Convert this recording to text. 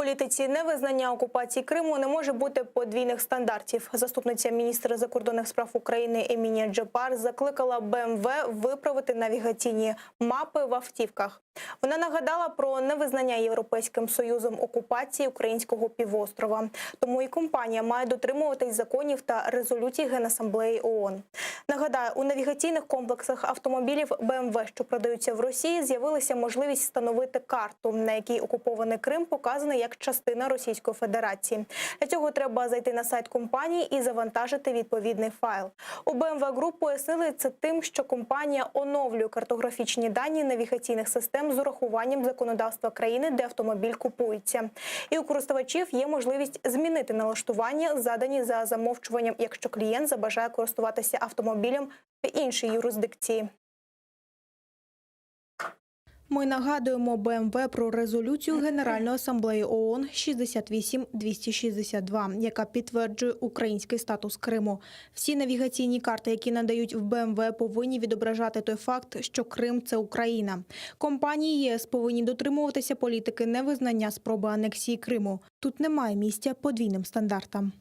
політиці невизнання окупації Криму не може бути подвійних стандартів. Заступниця міністра закордонних справ України Емінія Джапар закликала БМВ виправити навігаційні мапи в автівках. Вона нагадала про невизнання Європейським Союзом окупації українського півострова. Тому і компанія має дотримуватись законів та резолюцій Генасамблеї ООН. Нагадаю, у навігаційних комплексах автомобілів БМВ, що продаються в Росії, з'явилася можливість встановити карту, на якій окупований Крим показаний як частина Російської Федерації. Для цього треба зайти на сайт компанії і завантажити відповідний файл. У БМВ Груп пояснили це тим, що компанія оновлює картографічні дані навігаційних систем з урахуванням законодавства країни, де автомобіль купується. І у користувачів є можливість змінити налаштування, задані за замовчуванням, якщо клієнт забажає користуватися автомобілем в іншій юрисдикції. Ми нагадуємо БМВ про резолюцію Генеральної асамблеї ООН 68262, яка підтверджує український статус Криму. Всі навігаційні карти, які надають в БМВ, повинні відображати той факт, що Крим – це Україна. Компанії ЄС повинні дотримуватися політики невизнання спроби анексії Криму. Тут немає місця подвійним стандартам.